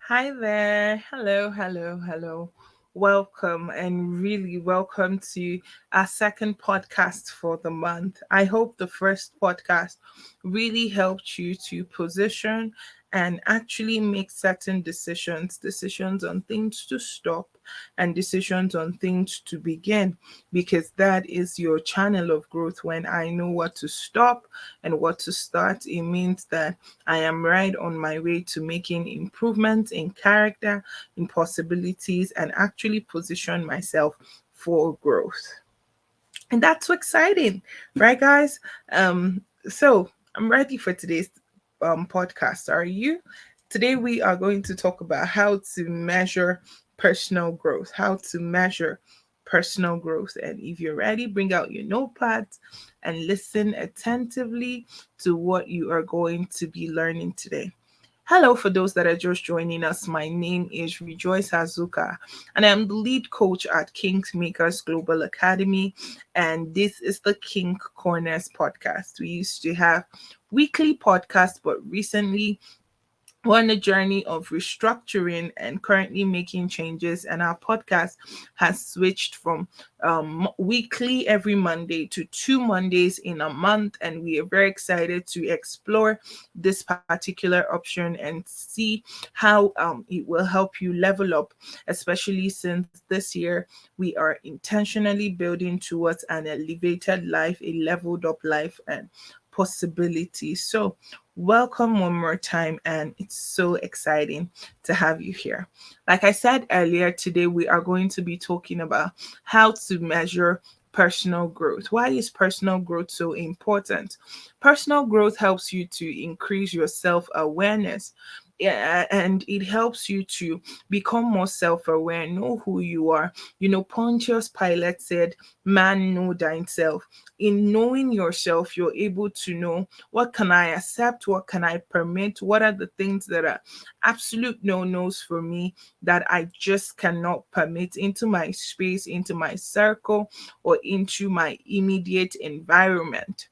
Hi there. Hello, hello, hello. Welcome and really welcome to our second podcast for the month. I hope the first podcast really helped you to position and actually make certain decisions on things to stop and decisions on things to begin, because that is your channel of growth. When I know what to stop and what to start, it means that I am right on my way to making improvements in character, in possibilities, and actually position myself for growth. And that's so exciting, right, guys? So I'm ready for today's podcast. Are you? Today we are going to talk about how to measure personal growth, how to measure personal growth. And if you're ready, bring out your notepads and listen attentively to what you are going to be learning today. Hello, for those that are just joining us. My name is Rejoice Hazuka, and I'm the lead coach at Kingmakers Global Academy. And this is the King Corners podcast. We used to have weekly podcasts, but recently we're on a journey of restructuring and currently making changes, and our podcast has switched from weekly every Monday to 2 Mondays in a month. And we are very excited to explore this particular option and see how it will help you level up, especially since this year we are intentionally building towards an elevated life, a leveled up life, and possibilities. So, welcome one more time, and it's so exciting to have you here. Like I said earlier, today we are going to be talking about how to measure personal growth. Why is personal growth so important? Personal growth helps you to increase your self awareness. Yeah, and it helps you to become more self aware, know who you are. Pontius Pilate said, "Man, know thyself." In knowing yourself, you're able to know, what can I accept? What can I permit? What are the things that are absolute no nos for me that I just cannot permit into my space, into my circle, or into my immediate environment?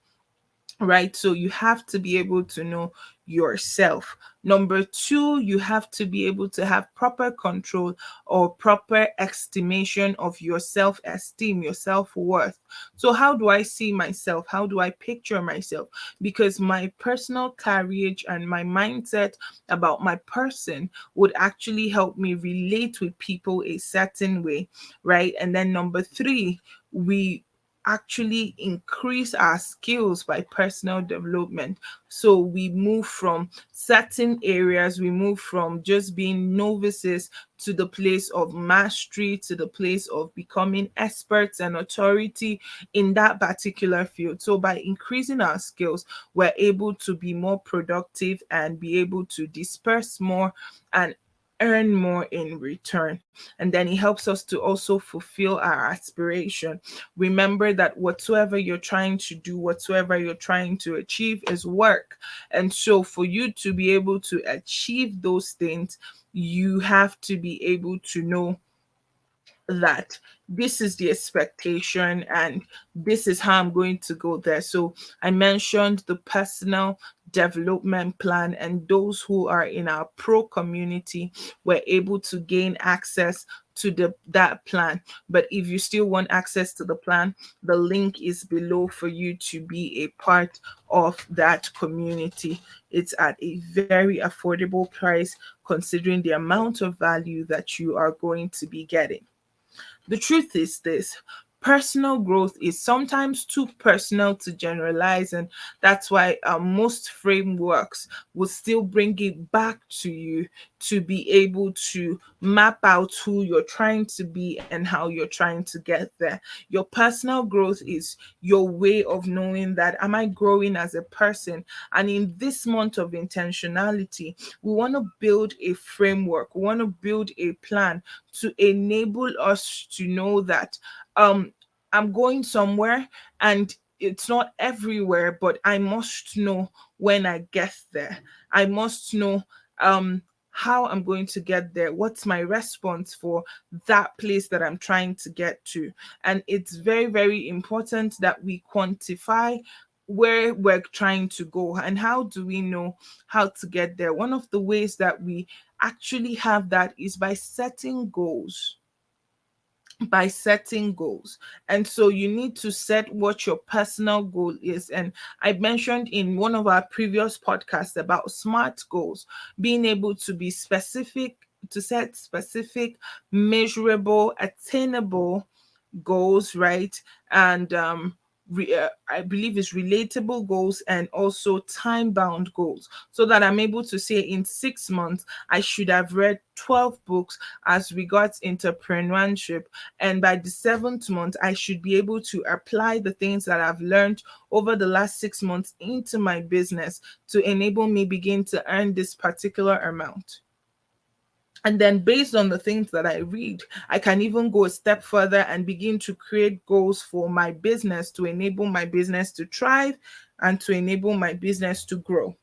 Right? So you have to be able to know yourself. Number two, you have to be able to have proper control or proper estimation of your self esteem, your self worth. So, how do I see myself? How do I picture myself? Because my personal courage and my mindset about my person would actually help me relate with people a certain way, right? And then number three, we actually increase our skills by personal development. So we move from certain areas, we move from just being novices to the place of mastery, to the place of becoming experts and authority in that particular field. So by increasing our skills, we're able to be more productive and be able to disperse more and earn more in return. And then it helps us to also fulfill our aspiration. Remember that whatsoever you're trying to do, whatsoever you're trying to achieve is work. And so, for you to be able to achieve those things, you have to be able to know that this is the expectation and this is how I'm going to go there. So I mentioned the personal development plan, and those who are in our pro community were able to gain access to that plan. But if you still want access to the plan, the link is below for you to be a part of that community. It's at a very affordable price considering the amount of value that you are going to be getting. The truth is this: personal growth is sometimes too personal to generalize, and that's why most frameworks will still bring it back to you to be able to map out who you're trying to be and how you're trying to get there. Your personal growth is your way of knowing that, am I growing as a person? And in this month of intentionality, we want to build a framework, we want to build a plan to enable us to know that um I'm going somewhere, and it's not everywhere, but I must know when I get there. I must know how I'm going to get there. What's my response for that place that I'm trying to get to? And it's very, very important that we quantify where we're trying to go. And how do we know how to get there? One of the ways that we actually have that is by setting goals. By setting goals. And so you need to set what your personal goal is. And I mentioned in one of our previous podcasts about SMART goals, being able to be specific, to set specific, measurable, attainable goals, right? And I believe it's relatable goals and also time bound goals, so that I'm able to say in 6 months I should have read 12 books as regards entrepreneurship, and by the seventh month I should be able to apply the things that I've learned over the last 6 months into my business to enable me begin to earn this particular amount. And then, based on the things that I read, I can even go a step further and begin to create goals for my business to enable my business to thrive and to enable my business to grow.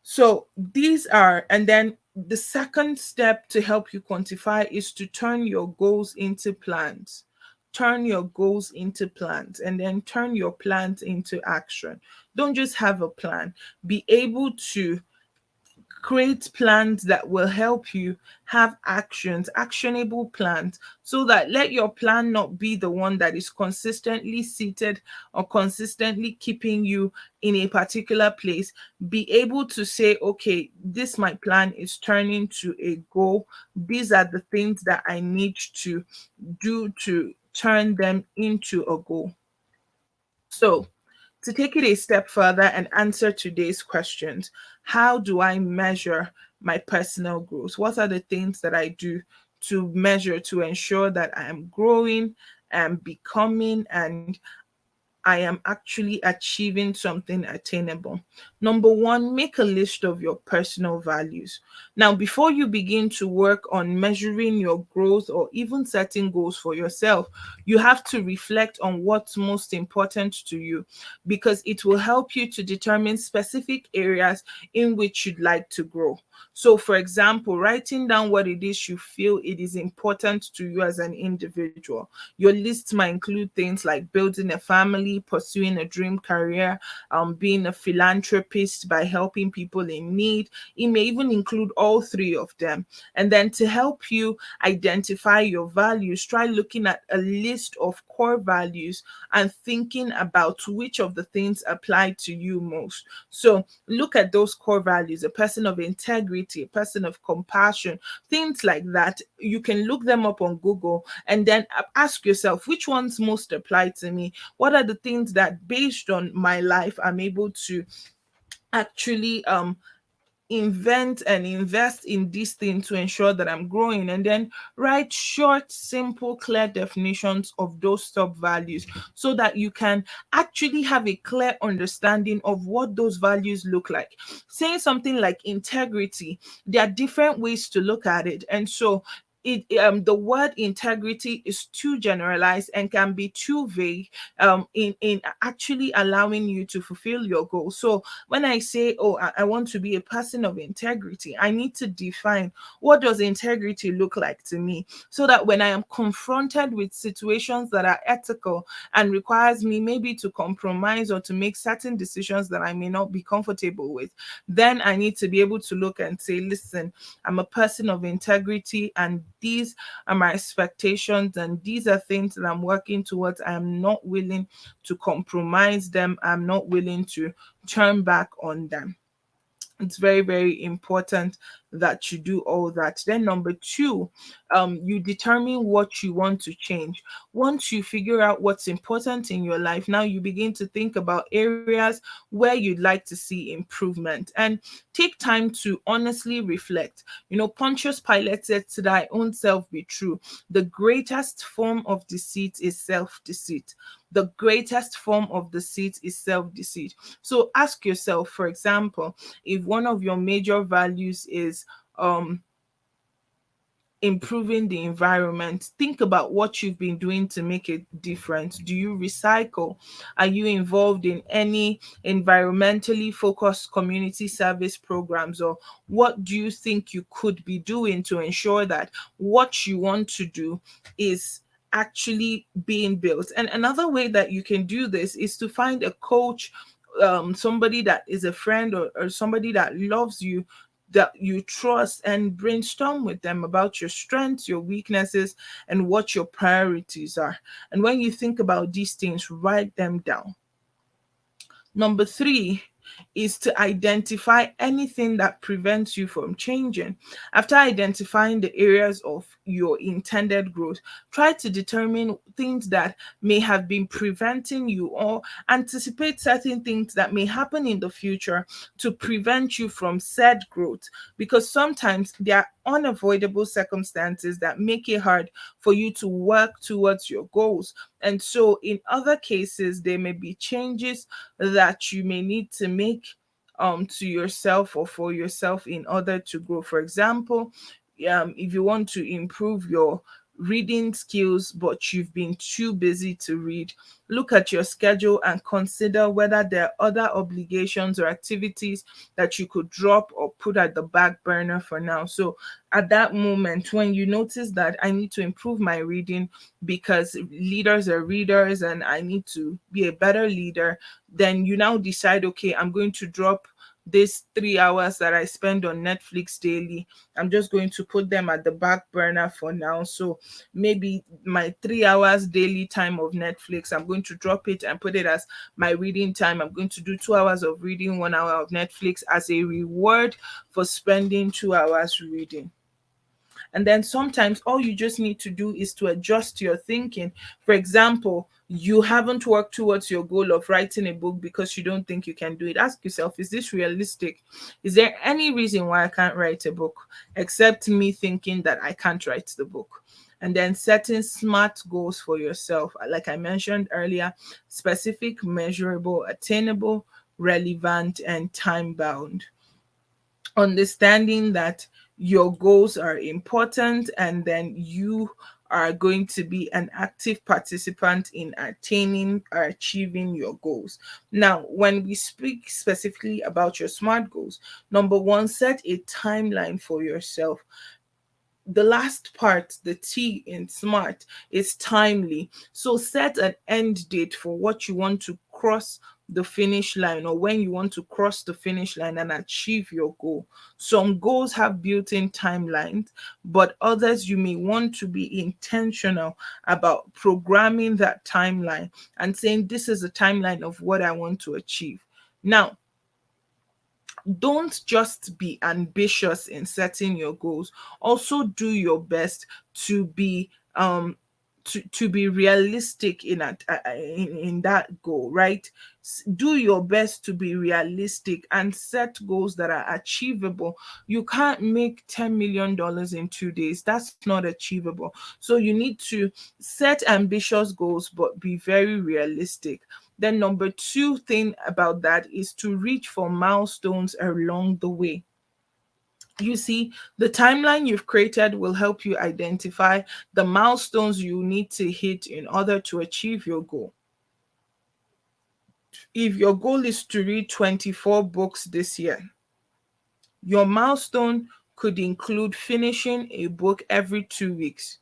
So, these are, and then the second step to help you quantify is to turn your goals into plans. Turn your goals into plans, and then turn your plans into action. Don't just have a plan, be able to create plans that will help you have actions, actionable plans, so that let your plan not be the one that is consistently seated or consistently keeping you in a particular place. Be able to say, okay, this my plan is turning to a goal. These are the things that I need to do to turn them into a goal. So, to take it a step further and answer today's questions, how do I measure my personal growth? What are the things that I do to measure to ensure that I am growing and becoming and I am actually achieving something attainable? Number one, make a list of your personal values. Now, before you begin to work on measuring your growth or even setting goals for yourself, you have to reflect on what's most important to you, because it will help you to determine specific areas in which you'd like to grow. So, for example, writing down what it is you feel it is important to you as an individual. Your list might include things like building a family, pursuing a dream career, being a philanthropist by helping people in need. It may even include all three of them. And then to help you identify your values, try looking at a list of core values and thinking about which of the things apply to you most. So look at those core values: a person of integrity, a person of compassion, things like that. You can look them up on Google and then ask yourself, which ones most apply to me? What are the things that, based on my life, I'm able to actually invent and invest in this thing to ensure that I'm growing? And then write short, simple, clear definitions of those top values, so that you can actually have a clear understanding of what those values look like. Saying something like integrity, there are different ways to look at it. And so the word integrity is too generalized and can be too vague in actually allowing you to fulfill your goal. So when I say, oh, I want to be a person of integrity, I need to define what does integrity look like to me, so that when I am confronted with situations that are ethical and requires me maybe to compromise or to make certain decisions that I may not be comfortable with, then I need to be able to look and say, listen, I'm a person of integrity, and these are my expectations, and these are things that I'm working towards. I am not willing to compromise them. I'm not willing to turn back on them. It's very, very important that you do all that. Then number two, you determine what you want to change. Once you figure out what's important in your life, now you begin to think about areas where you'd like to see improvement, and take time to honestly reflect. Pontius Pilate said, to thy own self be true. The greatest form of deceit is self-deceit. The greatest form of deceit is self-deceit. So ask yourself, for example, if one of your major values is um improving the environment, think about what you've been doing to make a difference. Do you recycle? Are you involved in any environmentally focused community service programs? Or what do you think you could be doing to ensure that what you want to do is actually being built. And another way that you can do this is to find a coach, somebody that is a friend, or somebody that loves you, that you trust, and brainstorm with them about your strengths, your weaknesses, and what your priorities are. And when you think about these things, write them down. Number three is to identify anything that prevents you from changing. After identifying the areas of your intended growth, try to determine things that may have been preventing you, or anticipate certain things that may happen in the future to prevent you from said growth. Because sometimes there are unavoidable circumstances that make it hard for you to work towards your goals. And so, in other cases, there may be changes that you may need to make to yourself or for yourself in order to grow. For example, if you want to improve your reading skills but you've been too busy to read, look at your schedule and consider whether there are other obligations or activities that you could drop or put at the back burner for now. So at that moment, when you notice that I need to improve my reading because leaders are readers and I need to be a better leader, then you now decide, okay, I'm going to drop this 3 hours that I spend on Netflix daily. I'm just going to put them at the back burner for now. So maybe my 3 hours daily time of Netflix, I'm going to drop it and put it as my reading time. I'm going to do 2 hours of reading, 1 hour of Netflix as a reward for spending 2 hours reading. And then sometimes all you just need to do is to adjust your thinking. For example, you haven't worked towards your goal of writing a book because you don't think you can do it. Ask yourself, is this realistic? Is there any reason why I can't write a book except me thinking that I can't write the book? And then setting smart goals for yourself. Like I mentioned earlier, specific, measurable, attainable, relevant, and time bound. Understanding that your goals are important, and then you are going to be an active participant in attaining or achieving your goals. Now, when we speak specifically about your SMART goals, number one, set a timeline for yourself. The last part, the T in SMART, is timely. So set an end date for what you want to cross the finish line, or when you want to cross the finish line and achieve your goal. Some goals have built in timelines, but others you may want to be intentional about programming that timeline and saying, this is the timeline of what I want to achieve. Now, don't just be ambitious in setting your goals. Also do your best to be to be realistic in that goal, right? Do your best to be realistic and set goals that are achievable. You can't make $10 million in 2 days. That's not achievable. So you need to set ambitious goals but be very realistic. Then number two thing about that is to reach for milestones along the way. You see, the timeline you've created will help you identify the milestones you need to hit in order to achieve your goal. If your goal is to read 24 books this year, your milestone could include finishing a book every 2 weeks.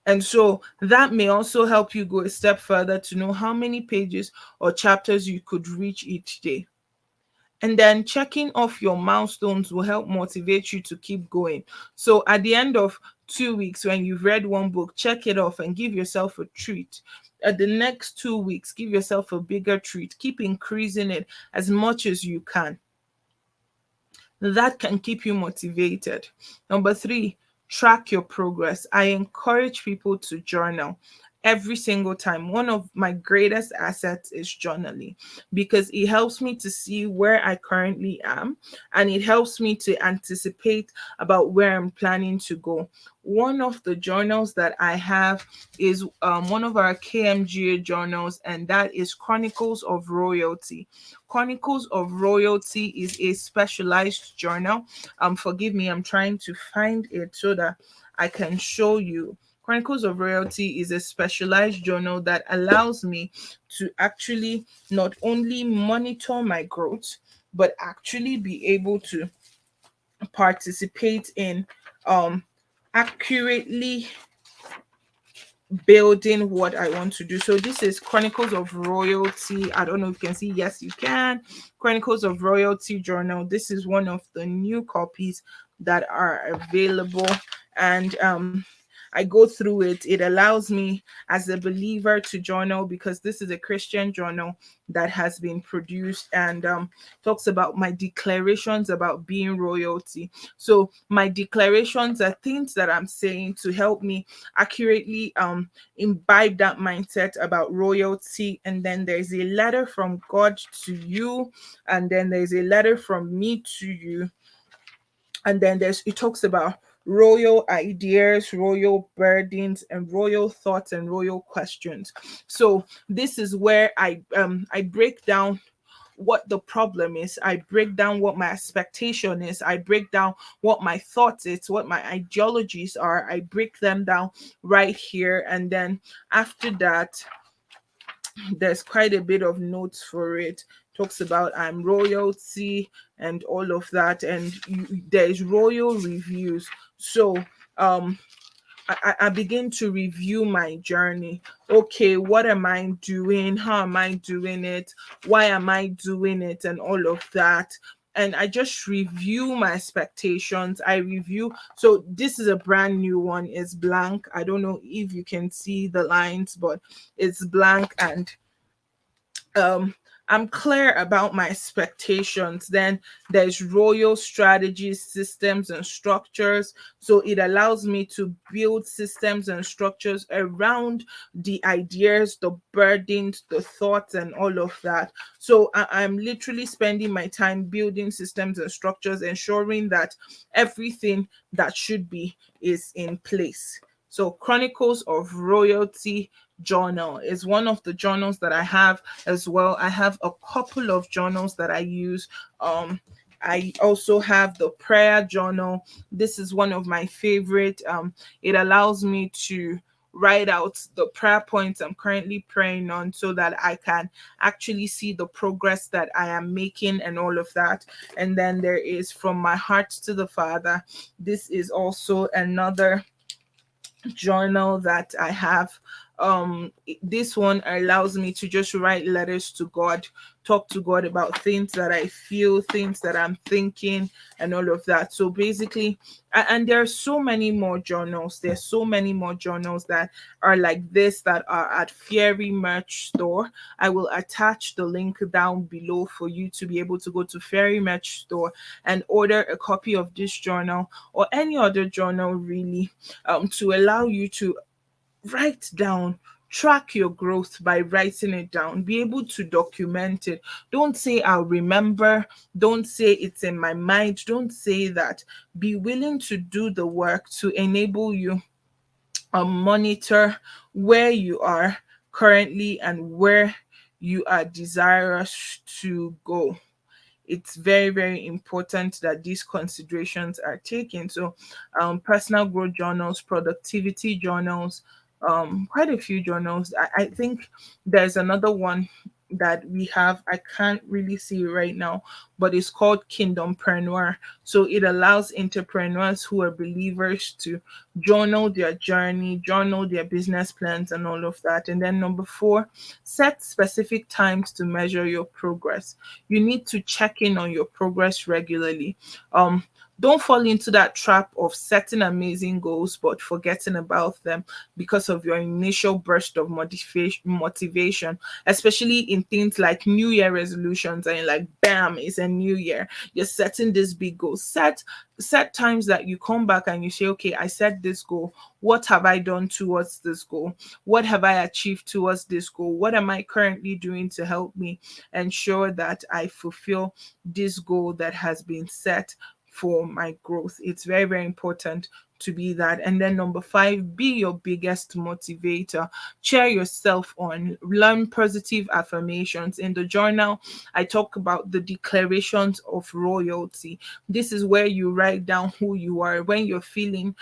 And so that may also help you go a step further to know how many pages or chapters you could reach each day. And then checking off your milestones will help motivate you to keep going. So at the end of 2 weeks, when you've read one book, check it off and give yourself a treat. At the next 2 weeks, give yourself a bigger treat. Keep increasing it as much as you can. That can keep you motivated. Number three, track your progress. I encourage people to journal every single time. One of my greatest assets is journaling because it helps me to see where I currently am, and it helps me to anticipate about where I'm planning to go. One of the journals that I have is one of our KMGA journals, and that is Chronicles of Royalty. Chronicles of Royalty is a specialized journal. Forgive me, I'm trying to find it so that I can show you. Chronicles of Royalty is a specialized journal that allows me to actually not only monitor my growth, but actually be able to participate in um accurately building what I want to do. So this is Chronicles of Royalty. I don't know if you can see. Yes, you can. Chronicles of Royalty journal. This is one of the new copies that are available. And I go through it. It allows me as a believer to journal because this is a Christian journal that has been produced, and talks about my declarations about being royalty. So my declarations are things that I'm saying to help me accurately imbibe that mindset about royalty. And then there's a letter from God to you, and then there's a letter from me to you, and then there's it talks about royal ideas, royal burdens, and royal thoughts and royal questions. So this is where I break down what the problem is. I break down what my expectation is. I break down what my thoughts is, what my ideologies are. I break them down right here. And then after that, there's quite a bit of notes for it. Talks about I'm royalty and all of that. And there's royal reviews. So um I begin to review my journey. Okay, what am I doing? How am I doing it? Why am I doing it? And all of that. And I just review my expectations. I review. So this is a brand new one. It's blank. I don't know if you can see the lines, but it's blank. And um I'm clear about my expectations. Then there's royal strategies, systems, and structures. So it allows me to build systems and structures around the ideas, the burdens, the thoughts, and all of that. So I'm literally spending my time building systems and structures, ensuring that everything that should be is in place. So, Chronicles of Royalty journal is one of the journals that I have as well. I have a couple of journals that I use. I also have the prayer journal. This is one of my favorite. It allows me to write out the prayer points I'm currently praying on so that I can actually see the progress that I am making and all of that. And then there is From My Heart to the Father. This is also another journal that I have. This one allows me to just write letters to God, talk to God about things that I feel, things that I'm thinking, and all of that. So basically, and there are so many more journals. There's so many more journals that are like this that are at Fairy Merch Store. I will attach the link down below for you to be able to go to Fairy Merch Store and order a copy of this journal or any other journal really, to allow you to write down, track your growth by writing it down, be able to document it. Don't say I'll remember, don't say it's in my mind, don't say that. Be willing to do the work to enable you monitor where you are currently and where you are desirous to go. It's very, very important that these considerations are taken. So personal growth journals, productivity journals, quite a few journals. I think there's another one that we have. I can't really see it right now, but it's called Kingdompreneur. So it allows entrepreneurs who are believers to journal their journey, journal their business plans, and all of that. And then number four, set specific times to measure your progress. You need to check in on your progress regularly. Um, don't fall into that trap of setting amazing goals but forgetting about them because of your initial burst of motivation, especially in things like New Year resolutions. And like, bam, it's a new year. You're setting this big goal. Set times that you come back and you say, okay, I set this goal. What have I done towards this goal? What have I achieved towards this goal? What am I currently doing to help me ensure that I fulfill this goal that has been set for my growth? It's very, very important to be that. And then number five, be your biggest motivator. Cheer yourself on. Learn positive affirmations. In the journal, I talk about the declarations of royalty. This is where you write down who you are. When you're feeling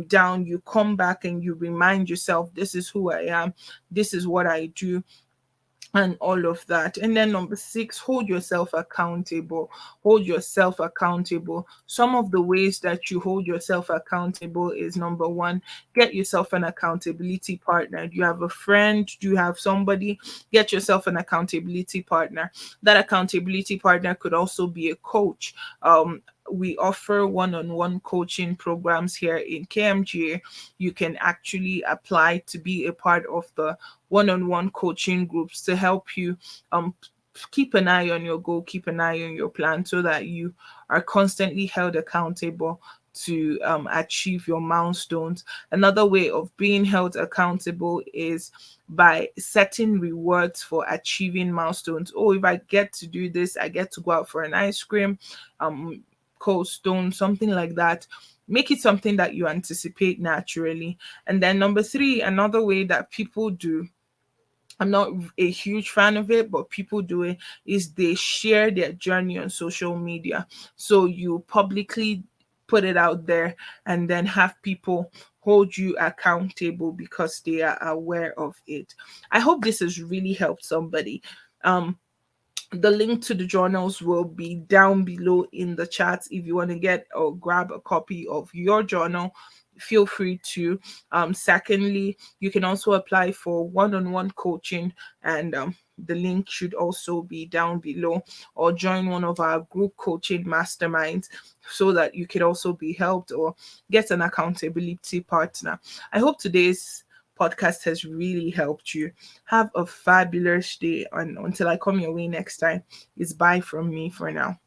down, you come back and you remind yourself, this is who I am, this is what I do, and all of that. And then number six, hold yourself accountable. Hold yourself accountable. Some of the ways that you hold yourself accountable is number one, get yourself an accountability partner. Do you have a friend? Do you have somebody? Get yourself an accountability partner. That accountability partner could also be a coach. We offer one-on-one coaching programs here in KMGA. You can actually apply to be a part of the one-on-one coaching groups to help you um keep an eye on your goal, keep an eye on your plan, so that you are constantly held accountable to achieve your milestones. Another way of being held accountable is by setting rewards for achieving milestones. Oh, if I get to do this, I get to go out for an ice cream, um, cold stone, something like that. Make it something that you anticipate naturally. And then number three, another way that people do, I'm not a huge fan of it, but people do it, is they share their journey on social media. So you publicly put it out there and then have people hold you accountable because they are aware of it. I hope this has really helped somebody. Um, the link to the journals will be down below in the chat. If you want to get or grab a copy of your journal, feel free to. Secondly, you can also apply for one-on-one coaching, and the link should also be down below, or join one of our group coaching masterminds so that you can also be helped or get an accountability partner. I hope today's podcast has really helped you. Have a fabulous day. And until I come your way next time, it's bye from me for now.